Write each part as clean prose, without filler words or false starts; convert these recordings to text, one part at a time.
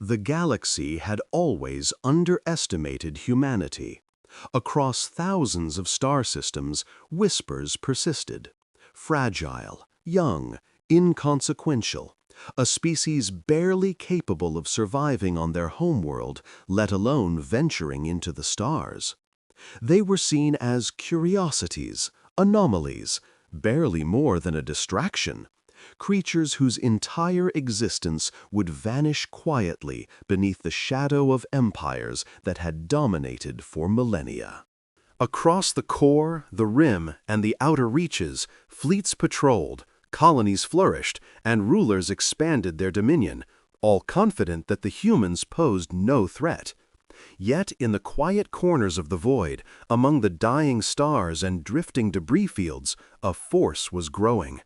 The galaxy had always underestimated humanity. Across thousands of star systems, whispers persisted. Fragile, young, inconsequential, a species barely capable of surviving on their homeworld, let alone venturing into the stars. They were seen as curiosities, anomalies, barely more than a distraction. Creatures whose entire existence would vanish quietly beneath the shadow of empires that had dominated for millennia. Across the core, the rim, and the outer reaches, fleets patrolled, colonies flourished, and rulers expanded their dominion, all confident that the humans posed no threat. Yet in the quiet corners of the void, among the dying stars and drifting debris fields, a force was growing.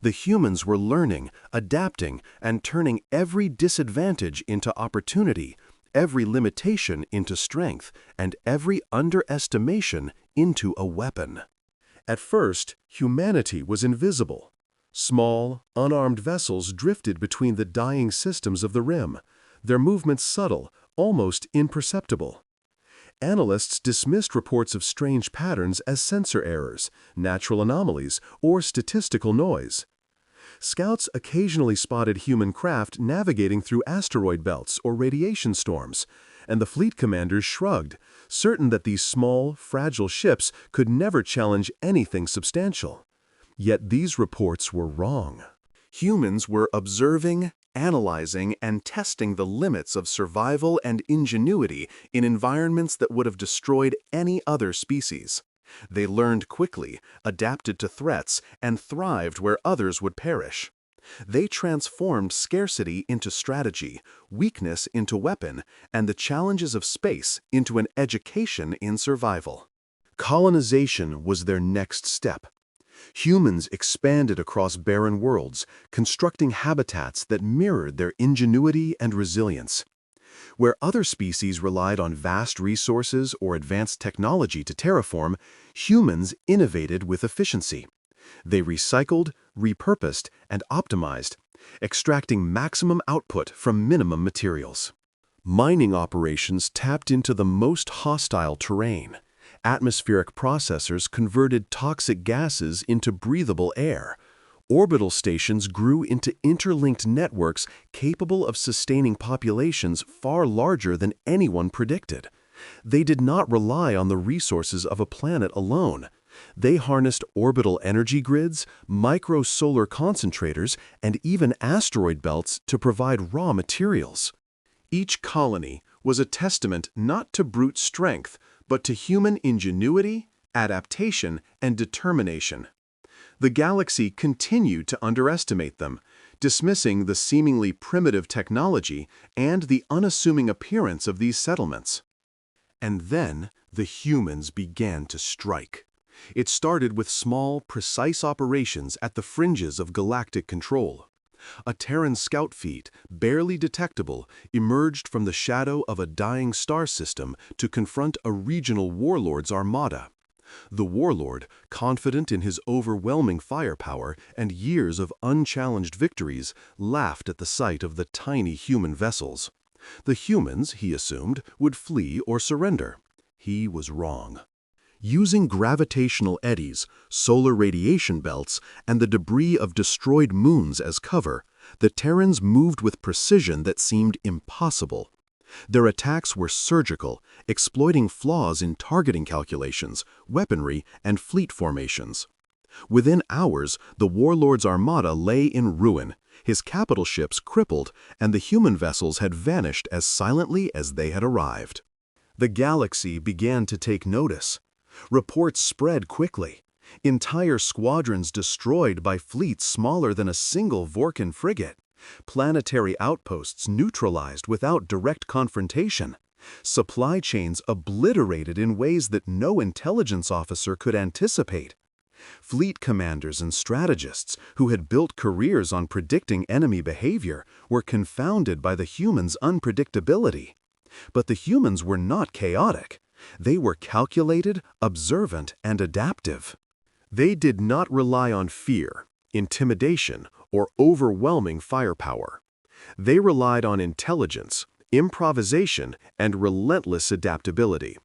The humans were learning, adapting, and turning every disadvantage into opportunity, every limitation into strength, and every underestimation into a weapon. At first, humanity was invisible. Small, unarmed vessels drifted between the dying systems of the rim, their movements subtle, almost imperceptible. Analysts dismissed reports of strange patterns as sensor errors, natural anomalies, or statistical noise. Scouts occasionally spotted human craft navigating through asteroid belts or radiation storms, and the fleet commanders shrugged, certain that these small, fragile ships could never challenge anything substantial. Yet these reports were wrong. Humans were observing, analyzing, and testing the limits of survival and ingenuity in environments that would have destroyed any other species. They learned quickly, adapted to threats, and thrived where others would perish. They transformed scarcity into strategy, weakness into weapon, and the challenges of space into an education in survival. Colonization was their next step. Humans expanded across barren worlds, constructing habitats that mirrored their ingenuity and resilience. Where other species relied on vast resources or advanced technology to terraform, humans innovated with efficiency. They recycled, repurposed, and optimized, extracting maximum output from minimum materials. Mining operations tapped into the most hostile terrain. Atmospheric processors converted toxic gases into breathable air. Orbital stations grew into interlinked networks capable of sustaining populations far larger than anyone predicted. They did not rely on the resources of a planet alone. They harnessed orbital energy grids, micro-solar concentrators, and even asteroid belts to provide raw materials. Each colony was a testament not to brute strength, but to human ingenuity, adaptation, and determination. The galaxy continued to underestimate them, dismissing the seemingly primitive technology and the unassuming appearance of these settlements. And then the humans began to strike. It started with small, precise operations at the fringes of galactic control. A Terran scout fleet, barely detectable, emerged from the shadow of a dying star system to confront a regional warlord's armada. The warlord, confident in his overwhelming firepower and years of unchallenged victories, laughed at the sight of the tiny human vessels. The humans, he assumed, would flee or surrender. He was wrong. Using gravitational eddies, solar radiation belts, and the debris of destroyed moons as cover, the Terrans moved with precision that seemed impossible. Their attacks were surgical, exploiting flaws in targeting calculations, weaponry, and fleet formations. Within hours, the warlord's armada lay in ruin, his capital ships crippled, and the human vessels had vanished as silently as they had arrived. The galaxy began to take notice. Reports spread quickly. Entire squadrons destroyed by fleets smaller than a single Vorkan frigate. Planetary outposts neutralized without direct confrontation. Supply chains obliterated in ways that no intelligence officer could anticipate. Fleet commanders and strategists, who had built careers on predicting enemy behavior, were confounded by the humans' unpredictability. But the humans were not chaotic. They were calculated, observant, and adaptive. They did not rely on fear, intimidation, or overwhelming firepower. They relied on intelligence, improvisation, and relentless adaptability.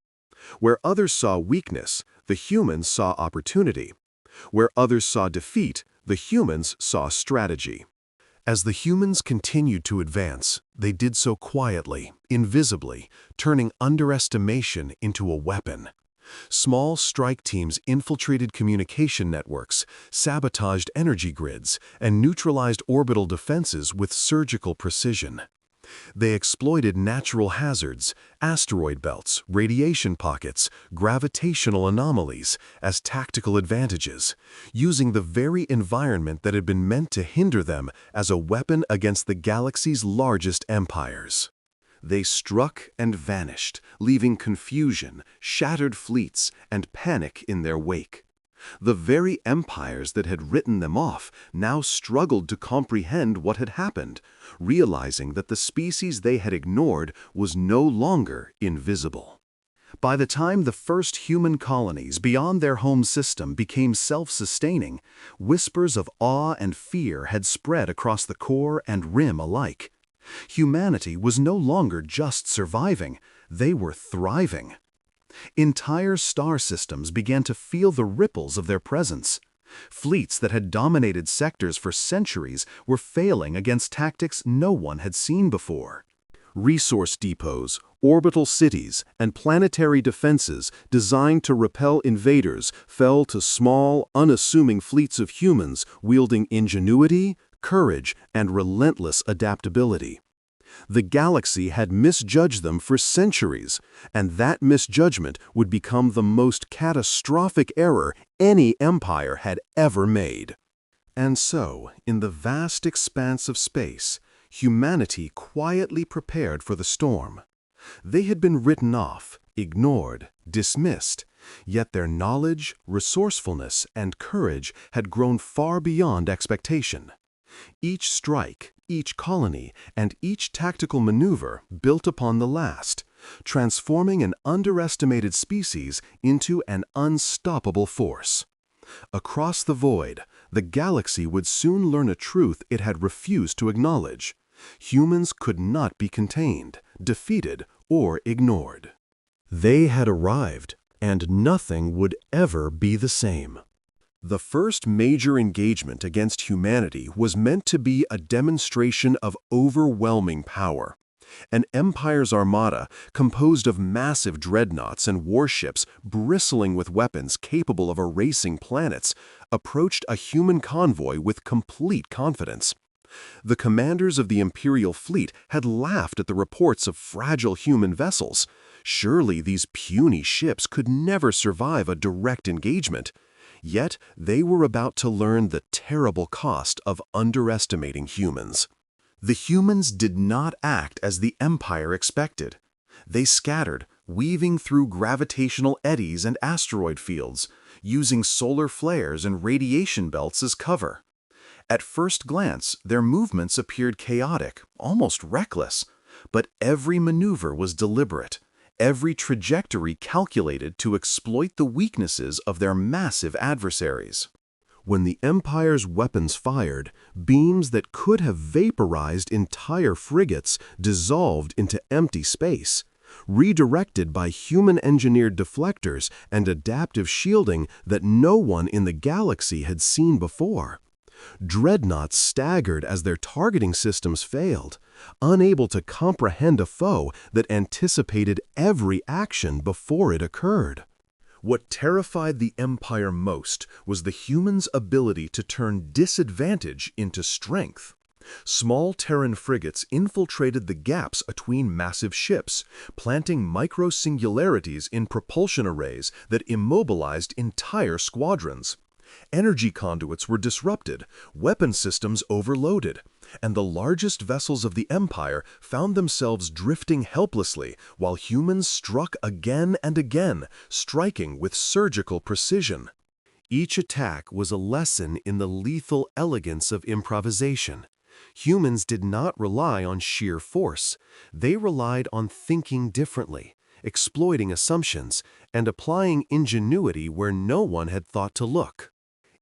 Where others saw weakness, the humans saw opportunity. Where others saw defeat, the humans saw strategy. As the humans continued to advance, they did so quietly, invisibly, turning underestimation into a weapon. Small strike teams infiltrated communication networks, sabotaged energy grids, and neutralized orbital defenses with surgical precision. They exploited natural hazards, asteroid belts, radiation pockets, gravitational anomalies as tactical advantages, using the very environment that had been meant to hinder them as a weapon against the galaxy's largest empires. They struck and vanished, leaving confusion, shattered fleets, and panic in their wake. The very empires that had written them off now struggled to comprehend what had happened, realizing that the species they had ignored was no longer invisible. By the time the first human colonies beyond their home system became self-sustaining, whispers of awe and fear had spread across the core and rim alike. Humanity was no longer just surviving, they were thriving. Entire star systems began to feel the ripples of their presence. Fleets that had dominated sectors for centuries were failing against tactics no one had seen before. Resource depots, orbital cities, and planetary defenses designed to repel invaders fell to small, unassuming fleets of humans wielding ingenuity, courage, and relentless adaptability. The galaxy had misjudged them for centuries, and that misjudgment would become the most catastrophic error any empire had ever made. And so, in the vast expanse of space, humanity quietly prepared for the storm. They had been written off, ignored, dismissed, yet their knowledge, resourcefulness, and courage had grown far beyond expectation. Each strike, each colony, and each tactical maneuver built upon the last, transforming an underestimated species into an unstoppable force. Across the void, the galaxy would soon learn a truth it had refused to acknowledge. Humans could not be contained, defeated, or ignored. They had arrived, and nothing would ever be the same. The first major engagement against humanity was meant to be a demonstration of overwhelming power. An empire's armada, composed of massive dreadnoughts and warships bristling with weapons capable of erasing planets, approached a human convoy with complete confidence. The commanders of the Imperial fleet had laughed at the reports of fragile human vessels. Surely these puny ships could never survive a direct engagement. Yet they were about to learn the terrible cost of underestimating humans. The humans did not act as the Empire expected. They scattered, weaving through gravitational eddies and asteroid fields, using solar flares and radiation belts as cover. At first glance, their movements appeared chaotic, almost reckless, but every maneuver was deliberate. Every trajectory calculated to exploit the weaknesses of their massive adversaries. When the Empire's weapons fired, beams that could have vaporized entire frigates dissolved into empty space, redirected by human-engineered deflectors and adaptive shielding that no one in the galaxy had seen before. Dreadnoughts staggered as their targeting systems failed, unable to comprehend a foe that anticipated every action before it occurred. What terrified the Empire most was the humans' ability to turn disadvantage into strength. Small Terran frigates infiltrated the gaps between massive ships, planting micro-singularities in propulsion arrays that immobilized entire squadrons. Energy conduits were disrupted, weapon systems overloaded, and the largest vessels of the Empire found themselves drifting helplessly while humans struck again and again, striking with surgical precision. Each attack was a lesson in the lethal elegance of improvisation. Humans did not rely on sheer force. They relied on thinking differently, exploiting assumptions, and applying ingenuity where no one had thought to look.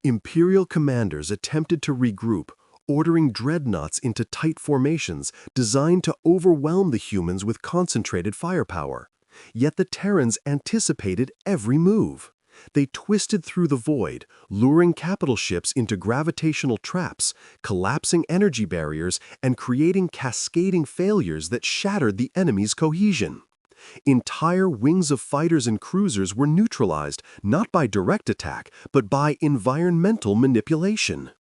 Imperial commanders attempted to regroup, ordering dreadnoughts into tight formations designed to overwhelm the humans with concentrated firepower. Yet the Terrans anticipated every move. They twisted through the void, luring capital ships into gravitational traps, collapsing energy barriers, and creating cascading failures that shattered the enemy's cohesion. Entire wings of fighters and cruisers were neutralized not by direct attack, but by environmental manipulation.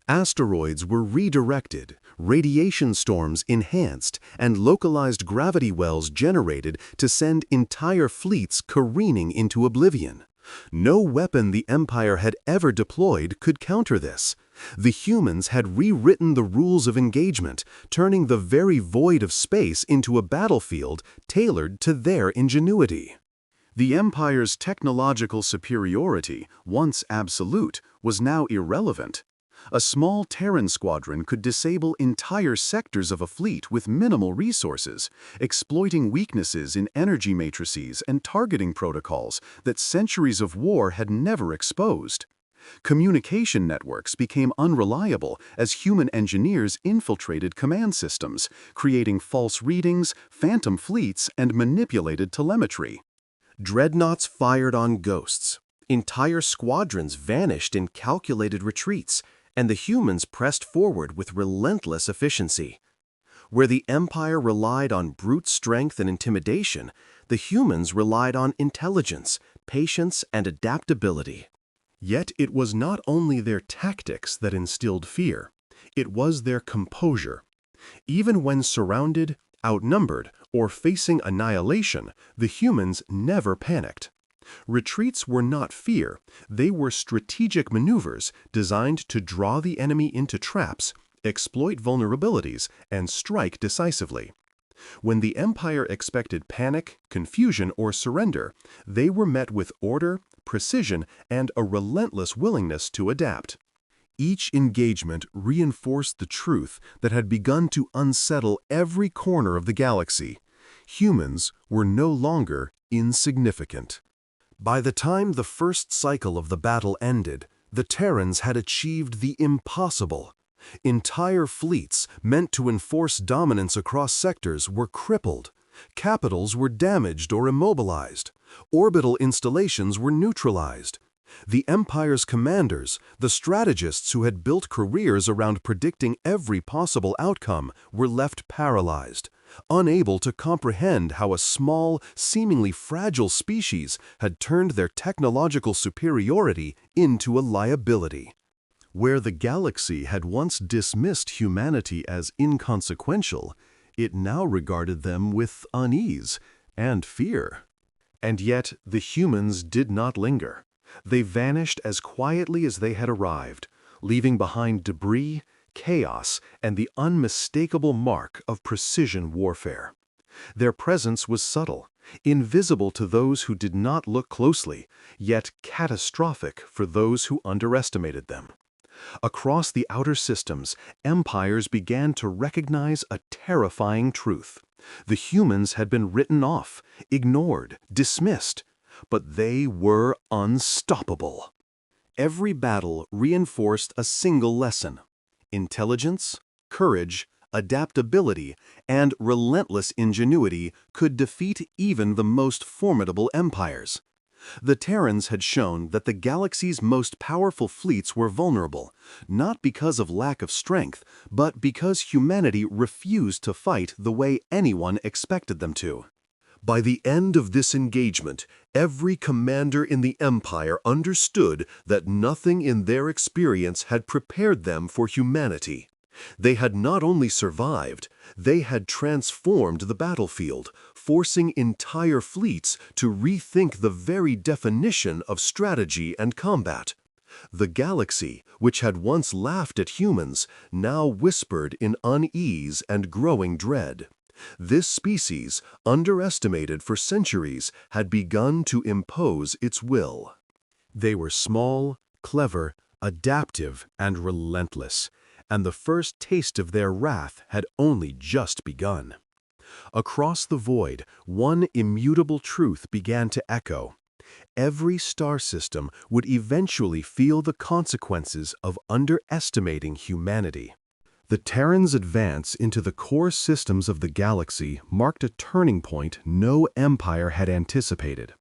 Asteroids were redirected, radiation storms enhanced, and localized gravity wells generated to send entire fleets careening into oblivion. No weapon the Empire had ever deployed could counter this. The humans had rewritten the rules of engagement, turning the very void of space into a battlefield tailored to their ingenuity. The Empire's technological superiority, once absolute, was now irrelevant. A small Terran squadron could disable entire sectors of a fleet with minimal resources, exploiting weaknesses in energy matrices and targeting protocols that centuries of war had never exposed. Communication networks became unreliable as human engineers infiltrated command systems, creating false readings, phantom fleets, and manipulated telemetry. Dreadnoughts fired on ghosts. Entire squadrons vanished in calculated retreats, and the humans pressed forward with relentless efficiency. Where the Empire relied on brute strength and intimidation, the humans relied on intelligence, patience, and adaptability. Yet it was not only their tactics that instilled fear, it was their composure. Even when surrounded, outnumbered, or facing annihilation, the humans never panicked. Retreats were not fear, they were strategic maneuvers designed to draw the enemy into traps, exploit vulnerabilities, and strike decisively. When the Empire expected panic, confusion, or surrender, they were met with order, precision, and a relentless willingness to adapt. Each engagement reinforced the truth that had begun to unsettle every corner of the galaxy. Humans were no longer insignificant. By the time the first cycle of the battle ended, the Terrans had achieved the impossible. Entire fleets meant to enforce dominance across sectors were crippled. Capitals were damaged or immobilized. Orbital installations were neutralized. The Empire's commanders, the strategists who had built careers around predicting every possible outcome, were left paralyzed, unable to comprehend how a small, seemingly fragile species had turned their technological superiority into a liability. Where the galaxy had once dismissed humanity as inconsequential, it now regarded them with unease and fear. And yet the humans did not linger. They vanished as quietly as they had arrived, leaving behind debris, chaos, and the unmistakable mark of precision warfare. Their presence was subtle, invisible to those who did not look closely, yet catastrophic for those who underestimated them. Across the outer systems, empires began to recognize a terrifying truth. The humans had been written off, ignored, dismissed, but they were unstoppable. Every battle reinforced a single lesson: intelligence, courage, adaptability, and relentless ingenuity could defeat even the most formidable empires. The Terrans had shown that the galaxy's most powerful fleets were vulnerable, not because of lack of strength, but because humanity refused to fight the way anyone expected them to. By the end of this engagement, every commander in the Empire understood that nothing in their experience had prepared them for humanity. They had not only survived, they had transformed the battlefield, forcing entire fleets to rethink the very definition of strategy and combat. The galaxy, which had once laughed at humans, now whispered in unease and growing dread. This species, underestimated for centuries, had begun to impose its will. They were small, clever, adaptive, and relentless, and the first taste of their wrath had only just begun. Across the void, one immutable truth began to echo. Every star system would eventually feel the consequences of underestimating humanity. The Terran's advance into the core systems of the galaxy marked a turning point no empire had anticipated.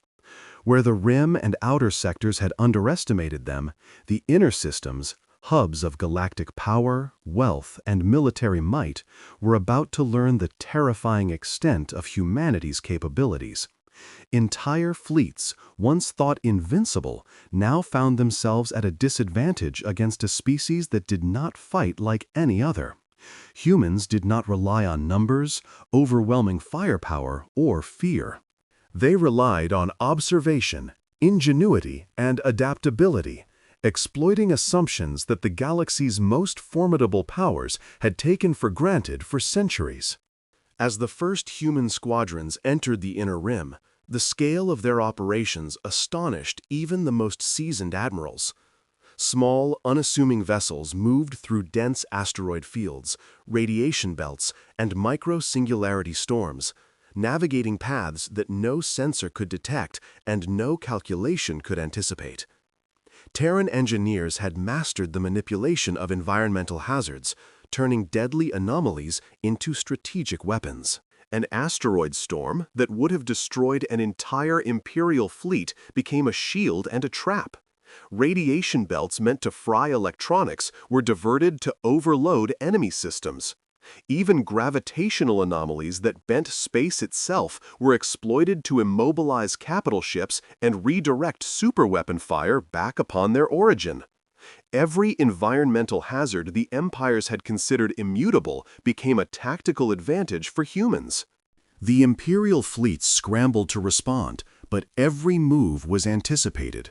Where the rim and outer sectors had underestimated them, the inner systems, hubs of galactic power, wealth, and military might, were about to learn the terrifying extent of humanity's capabilities. Entire fleets, once thought invincible, now found themselves at a disadvantage against a species that did not fight like any other. Humans did not rely on numbers, overwhelming firepower, or fear. They relied on observation, ingenuity, and adaptability, exploiting assumptions that the galaxy's most formidable powers had taken for granted for centuries. As the first human squadrons entered the inner rim, the scale of their operations astonished even the most seasoned admirals. Small, unassuming vessels moved through dense asteroid fields, radiation belts, and micro-singularity storms, navigating paths that no sensor could detect and no calculation could anticipate. Terran engineers had mastered the manipulation of environmental hazards, turning deadly anomalies into strategic weapons. An asteroid storm that would have destroyed an entire Imperial fleet became a shield and a trap. Radiation belts meant to fry electronics were diverted to overload enemy systems. Even gravitational anomalies that bent space itself were exploited to immobilize capital ships and redirect superweapon fire back upon their origin. Every environmental hazard the empires had considered immutable became a tactical advantage for humans. The Imperial fleets scrambled to respond, but every move was anticipated.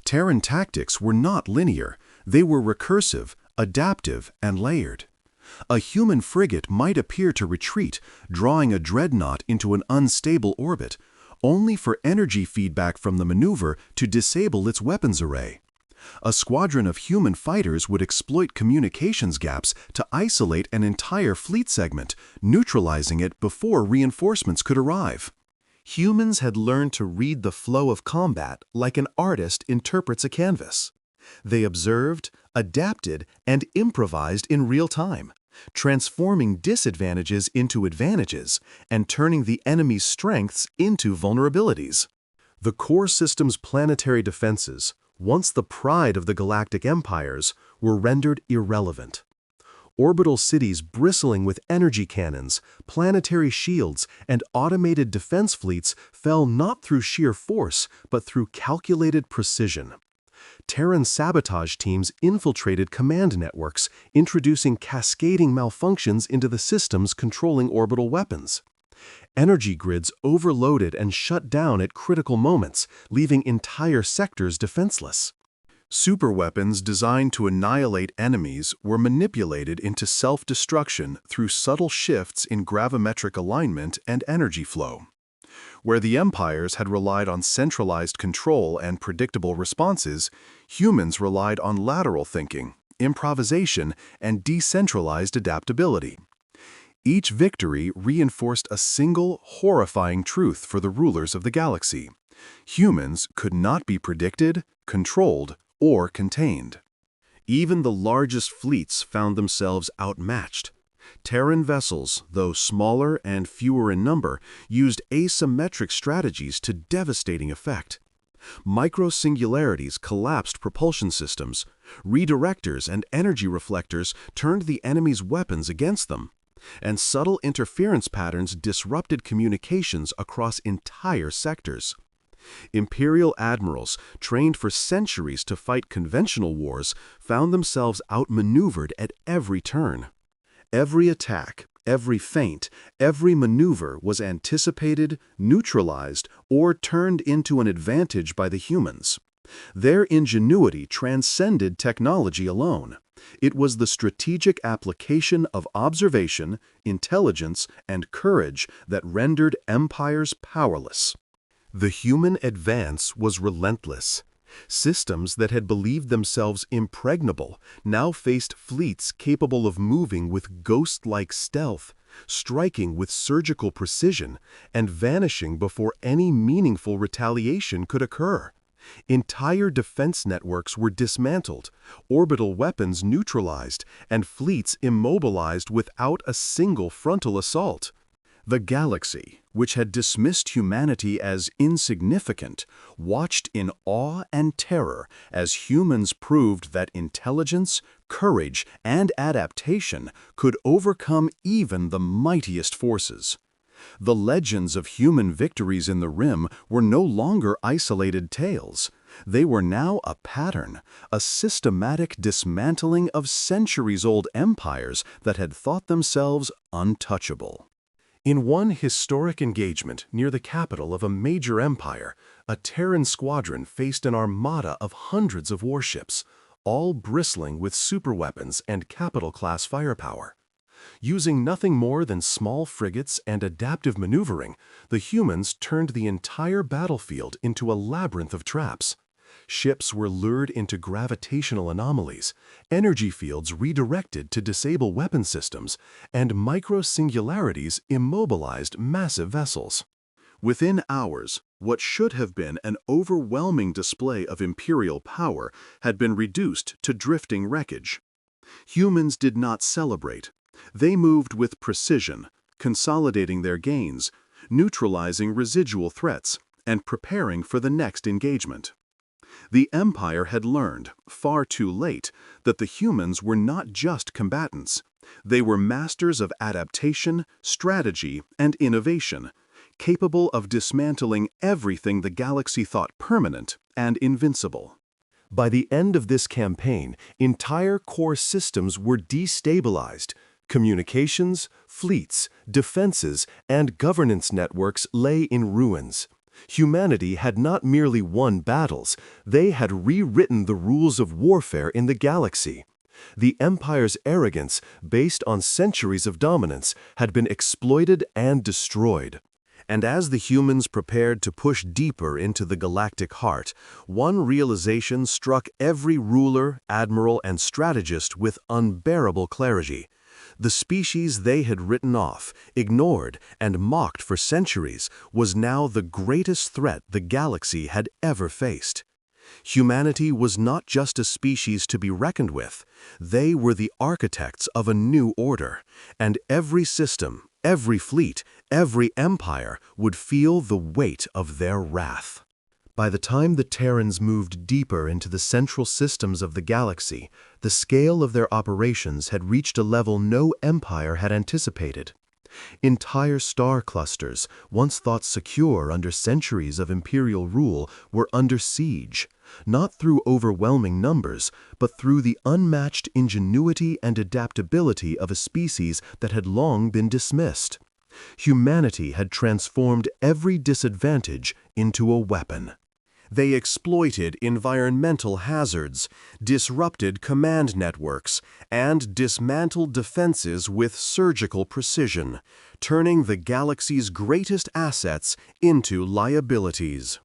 Terran tactics were not linear, they were recursive, adaptive, and layered. A human frigate might appear to retreat, drawing a dreadnought into an unstable orbit, only for energy feedback from the maneuver to disable its weapons array. A squadron of human fighters would exploit communications gaps to isolate an entire fleet segment, neutralizing it before reinforcements could arrive. Humans had learned to read the flow of combat like an artist interprets a canvas. They observed, adapted, and improvised in real time, transforming disadvantages into advantages and turning the enemy's strengths into vulnerabilities. The core system's planetary defenses, once the pride of the galactic empires, were rendered irrelevant. Orbital cities bristling with energy cannons, planetary shields, and automated defense fleets fell not through sheer force, but through calculated precision. Terran sabotage teams infiltrated command networks, introducing cascading malfunctions into the systems controlling orbital weapons. Energy grids overloaded and shut down at critical moments, leaving entire sectors defenseless. Superweapons designed to annihilate enemies were manipulated into self-destruction through subtle shifts in gravimetric alignment and energy flow. Where the empires had relied on centralized control and predictable responses, humans relied on lateral thinking, improvisation, and decentralized adaptability. Each victory reinforced a single, horrifying truth for the rulers of the galaxy. Humans could not be predicted, controlled, or contained. Even the largest fleets found themselves outmatched. Terran vessels, though smaller and fewer in number, used asymmetric strategies to devastating effect. Micro-singularities collapsed propulsion systems. Redirectors and energy reflectors turned the enemy's weapons against them. And subtle interference patterns disrupted communications across entire sectors. Imperial admirals, trained for centuries to fight conventional wars, found themselves outmaneuvered at every turn. Every attack, every feint, every maneuver was anticipated, neutralized, or turned into an advantage by the humans. Their ingenuity transcended technology alone. It was the strategic application of observation, intelligence, and courage that rendered empires powerless. The human advance was relentless. Systems that had believed themselves impregnable now faced fleets capable of moving with ghost-like stealth, striking with surgical precision, and vanishing before any meaningful retaliation could occur. Entire defense networks were dismantled, orbital weapons neutralized, and fleets immobilized without a single frontal assault. The galaxy, which had dismissed humanity as insignificant, watched in awe and terror as humans proved that intelligence, courage, and adaptation could overcome even the mightiest forces. The legends of human victories in the Rim were no longer isolated tales. They were now a pattern, a systematic dismantling of centuries-old empires that had thought themselves untouchable. In one historic engagement near the capital of a major empire, a Terran squadron faced an armada of hundreds of warships, all bristling with superweapons and capital-class firepower. Using nothing more than small frigates and adaptive maneuvering, the humans turned the entire battlefield into a labyrinth of traps. Ships were lured into gravitational anomalies, energy fields redirected to disable weapon systems, and micro-singularities immobilized massive vessels. Within hours, what should have been an overwhelming display of imperial power had been reduced to drifting wreckage. Humans did not celebrate. They moved with precision, consolidating their gains, neutralizing residual threats, and preparing for the next engagement. The Empire had learned, far too late, that the humans were not just combatants. They were masters of adaptation, strategy, and innovation, capable of dismantling everything the galaxy thought permanent and invincible. By the end of this campaign, entire core systems were destabilized. Communications, fleets, defenses, and governance networks lay in ruins. Humanity had not merely won battles, they had rewritten the rules of warfare in the galaxy. The Empire's arrogance, based on centuries of dominance, had been exploited and destroyed. And as the humans prepared to push deeper into the galactic heart, one realization struck every ruler, admiral, and strategist with unbearable clarity. The species they had written off, ignored, and mocked for centuries was now the greatest threat the galaxy had ever faced. Humanity was not just a species to be reckoned with. They were the architects of a new order, and every system, every fleet, every empire would feel the weight of their wrath. By the time the Terrans moved deeper into the central systems of the galaxy, the scale of their operations had reached a level no empire had anticipated. Entire star clusters, once thought secure under centuries of imperial rule, were under siege, not through overwhelming numbers, but through the unmatched ingenuity and adaptability of a species that had long been dismissed. Humanity had transformed every disadvantage into a weapon. They exploited environmental hazards, disrupted command networks, and dismantled defenses with surgical precision, turning the galaxy's greatest assets into liabilities.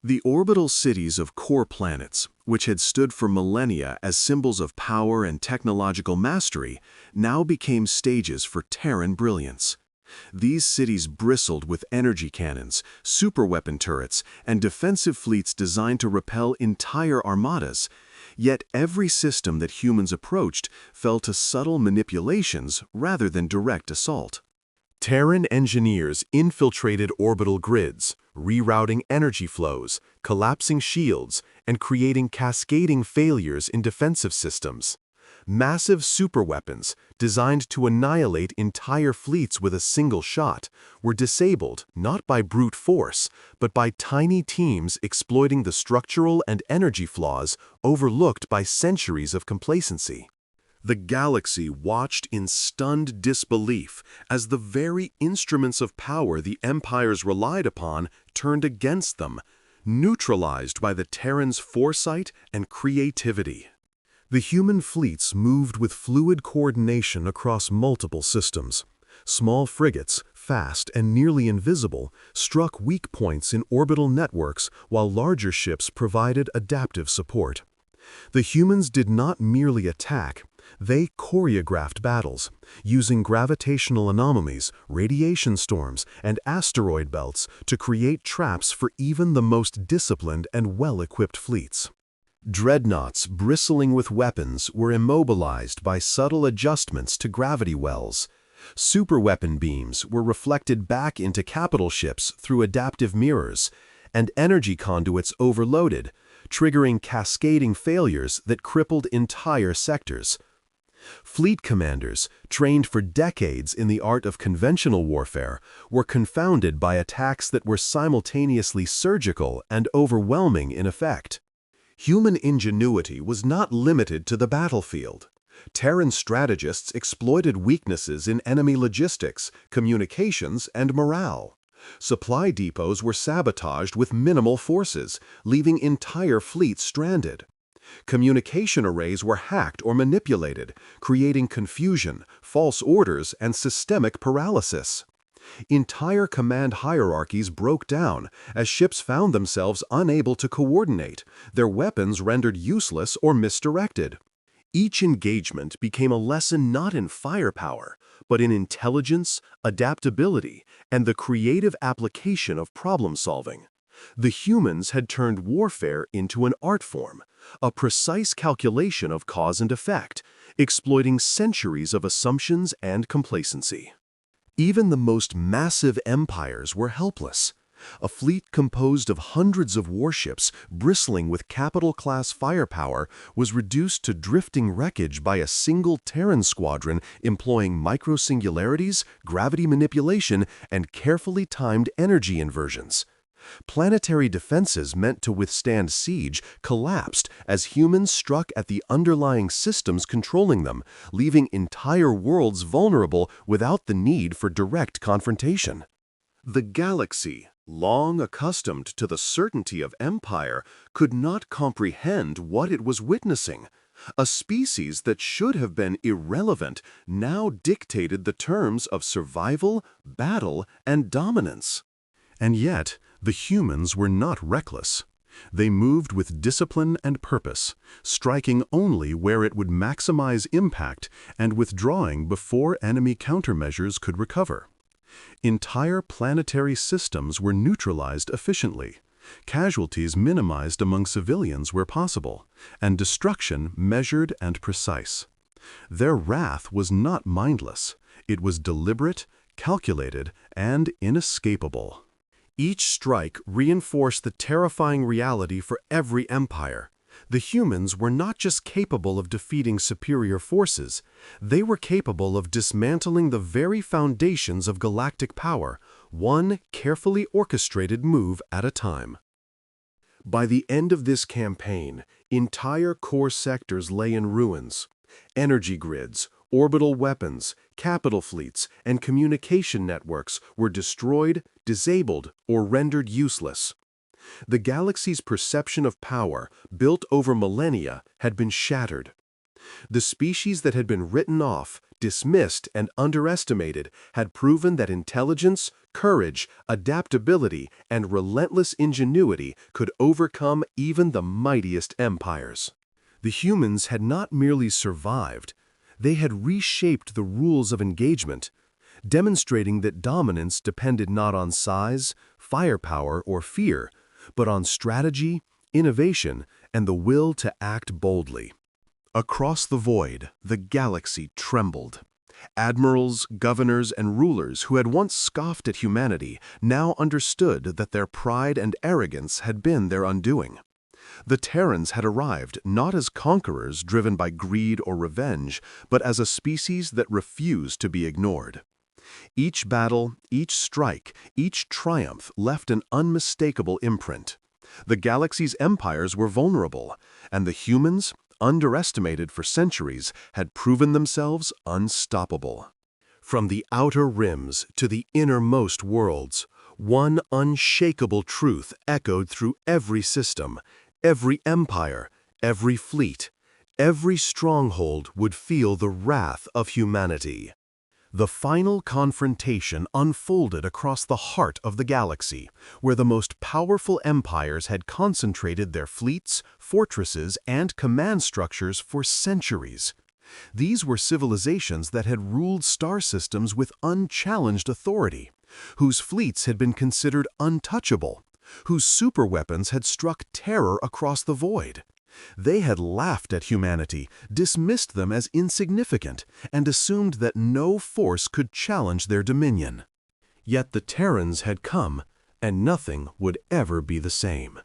The orbital cities of core planets, which had stood for millennia as symbols of power and technological mastery, now became stages for Terran brilliance. These cities bristled with energy cannons, superweapon turrets, and defensive fleets designed to repel entire armadas. Yet every system that humans approached fell to subtle manipulations rather than direct assault. Terran engineers infiltrated orbital grids, rerouting energy flows, collapsing shields, and creating cascading failures in defensive systems. Massive superweapons, designed to annihilate entire fleets with a single shot, were disabled not by brute force, but by tiny teams exploiting the structural and energy flaws overlooked by centuries of complacency. The galaxy watched in stunned disbelief as the very instruments of power the empires relied upon turned against them, neutralized by the Terrans' foresight and creativity. The human fleets moved with fluid coordination across multiple systems. Small frigates, fast and nearly invisible, struck weak points in orbital networks while larger ships provided adaptive support. The humans did not merely attack, They choreographed battles, using gravitational anomalies, radiation storms, and asteroid belts to create traps for even the most disciplined and well-equipped fleets. Dreadnoughts bristling with weapons were immobilized by subtle adjustments to gravity wells. Superweapon beams were reflected back into capital ships through adaptive mirrors, and energy conduits overloaded, triggering cascading failures that crippled entire sectors. Fleet commanders, trained for decades in the art of conventional warfare, were confounded by attacks that were simultaneously surgical and overwhelming in effect. Human ingenuity was not limited to the battlefield. Terran strategists exploited weaknesses in enemy logistics, communications, and morale. Supply depots were sabotaged with minimal forces, leaving entire fleets stranded. Communication arrays were hacked or manipulated, creating confusion, false orders, and systemic paralysis. Entire command hierarchies broke down as ships found themselves unable to coordinate, their weapons rendered useless or misdirected. Each engagement became a lesson not in firepower, but in intelligence, adaptability, and the creative application of problem-solving. The humans had turned warfare into an art form, a precise calculation of cause and effect, exploiting centuries of assumptions and complacency. Even the most massive empires were helpless. A fleet composed of hundreds of warships bristling with capital-class firepower was reduced to drifting wreckage by a single Terran squadron employing microsingularities, gravity manipulation, and carefully timed energy inversions. Planetary defenses meant to withstand siege collapsed as humans struck at the underlying systems controlling them, leaving entire worlds vulnerable without the need for direct confrontation. The galaxy, long accustomed to the certainty of empire, could not comprehend what it was witnessing. A species that should have been irrelevant now dictated the terms of survival, battle, and dominance. And yet, the humans were not reckless. They moved with discipline and purpose, striking only where it would maximize impact and withdrawing before enemy countermeasures could recover. Entire planetary systems were neutralized efficiently, casualties minimized among civilians where possible, and destruction measured and precise. Their wrath was not mindless. It was deliberate, calculated, and inescapable. Each strike reinforced the terrifying reality for every empire. The humans were not just capable of defeating superior forces, they were capable of dismantling the very foundations of galactic power, one carefully orchestrated move at a time. By the end of this campaign, entire core sectors lay in ruins. Energy grids, orbital weapons, capital fleets, and communication networks were destroyed, disabled, or rendered useless. The galaxy's perception of power, built over millennia, had been shattered. The species that had been written off, dismissed, and underestimated had proven that intelligence, courage, adaptability, and relentless ingenuity could overcome even the mightiest empires. The humans had not merely survived, they had reshaped the rules of engagement, demonstrating that dominance depended not on size, firepower, or fear, but on strategy, innovation, and the will to act boldly. Across the void, the galaxy trembled. Admirals, governors, and rulers who had once scoffed at humanity now understood that their pride and arrogance had been their undoing. The Terrans had arrived not as conquerors driven by greed or revenge, but as a species that refused to be ignored. Each battle, each strike, each triumph left an unmistakable imprint. The galaxy's empires were vulnerable, and the humans, underestimated for centuries, had proven themselves unstoppable. From the outer rims to the innermost worlds, one unshakable truth echoed through every system, every empire, every fleet. Every stronghold would feel the wrath of humanity. The final confrontation unfolded across the heart of the galaxy, where the most powerful empires had concentrated their fleets, fortresses, and command structures for centuries. These were civilizations that had ruled star systems with unchallenged authority, whose fleets had been considered untouchable, whose superweapons had struck terror across the void. They had laughed at humanity, dismissed them as insignificant, and assumed that no force could challenge their dominion. Yet the Terrans had come, and nothing would ever be the same.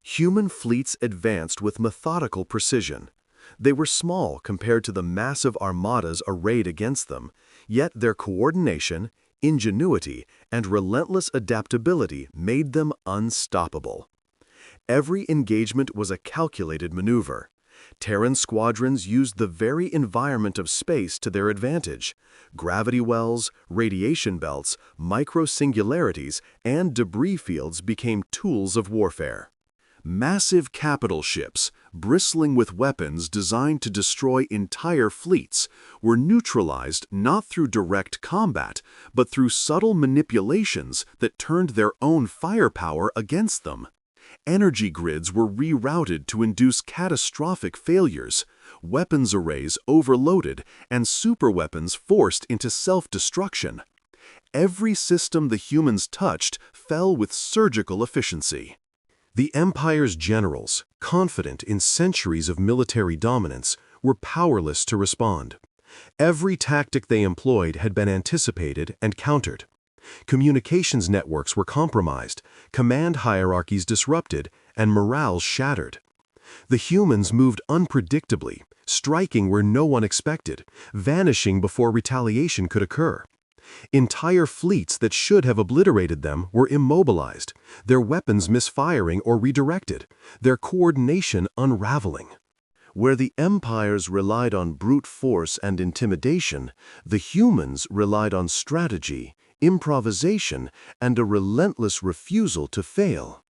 Human fleets advanced with methodical precision. They were small compared to the massive armadas arrayed against them, yet their coordination, ingenuity, and relentless adaptability made them unstoppable. Every engagement was a calculated maneuver. Terran squadrons used the very environment of space to their advantage. Gravity wells, radiation belts, microsingularities, and debris fields became tools of warfare. Massive capital ships, bristling with weapons designed to destroy entire fleets, were neutralized not through direct combat, but through subtle manipulations that turned their own firepower against them. Energy grids were rerouted to induce catastrophic failures, weapons arrays overloaded, and superweapons forced into self-destruction. Every system the humans touched fell with surgical efficiency. The Empire's generals, confident in centuries of military dominance, were powerless to respond. Every tactic they employed had been anticipated and countered. Communications networks were compromised, command hierarchies disrupted, and morale shattered. The humans moved unpredictably, striking where no one expected, vanishing before retaliation could occur. Entire fleets that should have obliterated them were immobilized, their weapons misfiring or redirected, their coordination unraveling. Where the empires relied on brute force and intimidation, the humans relied on strategy, improvisation, and a relentless refusal to fail.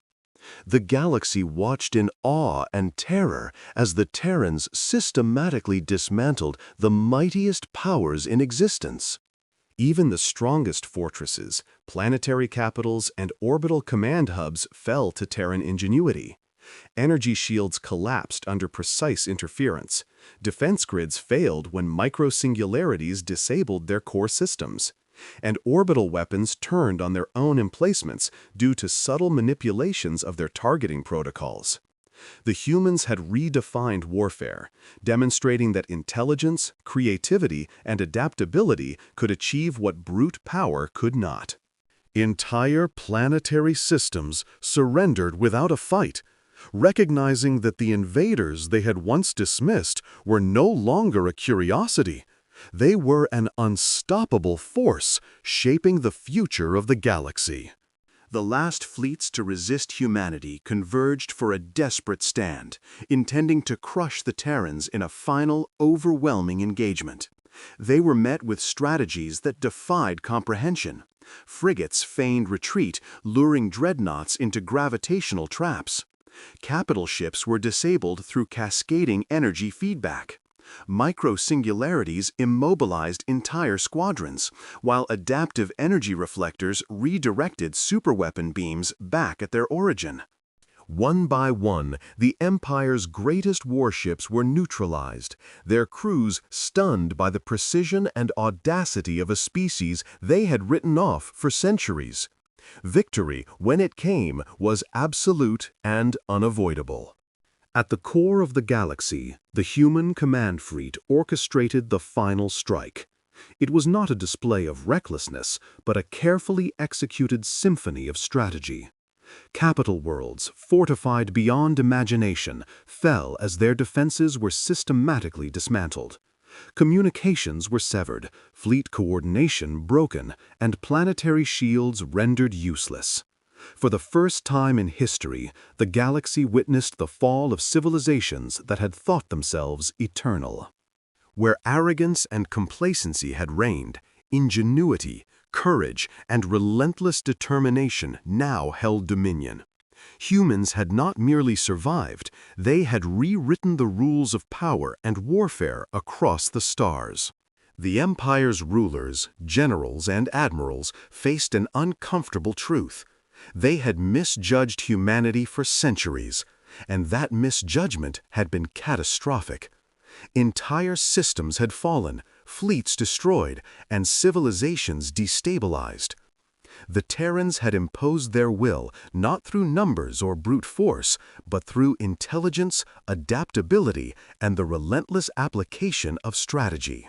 The galaxy watched in awe and terror as the Terrans systematically dismantled the mightiest powers in existence. Even the strongest fortresses, planetary capitals, and orbital command hubs fell to Terran ingenuity. Energy shields collapsed under precise interference. Defense grids failed when microsingularities disabled their core systems. And orbital weapons turned on their own emplacements due to subtle manipulations of their targeting protocols. The humans had redefined warfare, demonstrating that intelligence, creativity, and adaptability could achieve what brute power could not. Entire planetary systems surrendered without a fight, recognizing that the invaders they had once dismissed were no longer a curiosity. They were an unstoppable force shaping the future of the galaxy. The last fleets to resist humanity converged for a desperate stand, intending to crush the Terrans in a final, overwhelming engagement. They were met with strategies that defied comprehension. Frigates feigned retreat, luring dreadnoughts into gravitational traps. Capital ships were disabled through cascading energy feedback. Microsingularities immobilized entire squadrons, while adaptive energy reflectors redirected superweapon beams back at their origin. One by one, the Empire's greatest warships were neutralized, their crews stunned by the precision and audacity of a species they had written off for centuries. Victory, when it came, was absolute and unavoidable. At the core of the galaxy, the human command fleet orchestrated the final strike. It was not a display of recklessness, but a carefully executed symphony of strategy. Capital worlds, fortified beyond imagination, fell as their defenses were systematically dismantled. Communications were severed, fleet coordination broken, and planetary shields rendered useless. For the first time in history, the galaxy witnessed the fall of civilizations that had thought themselves eternal. Where arrogance and complacency had reigned, ingenuity, courage, and relentless determination now held dominion. Humans had not merely survived, they had rewritten the rules of power and warfare across the stars. The Empire's rulers, generals, and admirals faced an uncomfortable truth. They had misjudged humanity for centuries, and that misjudgment had been catastrophic. Entire systems had fallen, fleets destroyed, and civilizations destabilized. The Terrans had imposed their will not through numbers or brute force, but through intelligence, adaptability, and the relentless application of strategy.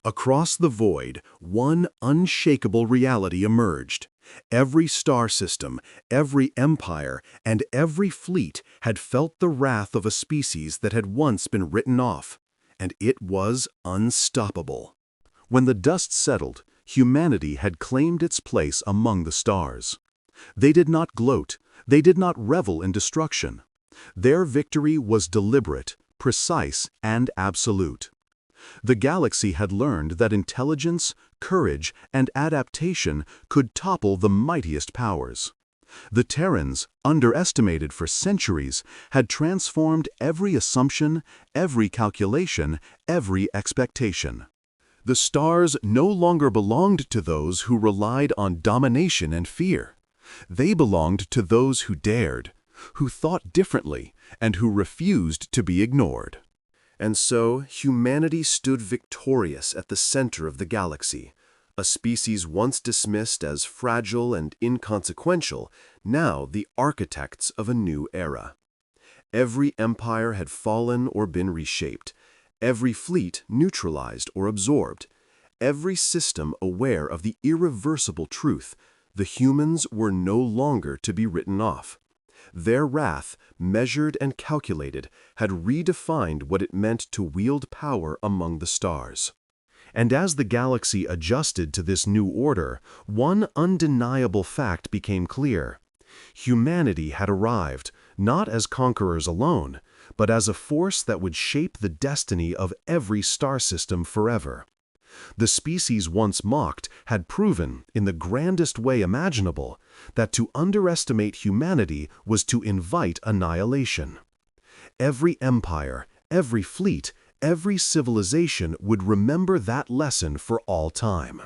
Across the void, one unshakable reality emerged. Every star system, every empire, and every fleet had felt the wrath of a species that had once been written off, and it was unstoppable. When the dust settled, humanity had claimed its place among the stars. They did not gloat, they did not revel in destruction. Their victory was deliberate, precise, and absolute. The galaxy had learned that intelligence, courage, and adaptation could topple the mightiest powers. The Terrans, underestimated for centuries, had transformed every assumption, every calculation, every expectation. The stars no longer belonged to those who relied on domination and fear. They belonged to those who dared, who thought differently, and who refused to be ignored. And so, humanity stood victorious at the center of the galaxy. A species once dismissed as fragile and inconsequential, now the architects of a new era. Every empire had fallen or been reshaped, every fleet neutralized or absorbed, every system aware of the irreversible truth: the humans were no longer to be written off. Their wrath, measured and calculated, had redefined what it meant to wield power among the stars. And as the galaxy adjusted to this new order, one undeniable fact became clear. Humanity had arrived, not as conquerors alone, but as a force that would shape the destiny of every star system forever. The species once mocked had proven, in the grandest way imaginable, that to underestimate humanity was to invite annihilation. Every empire, every fleet, every civilization would remember that lesson for all time.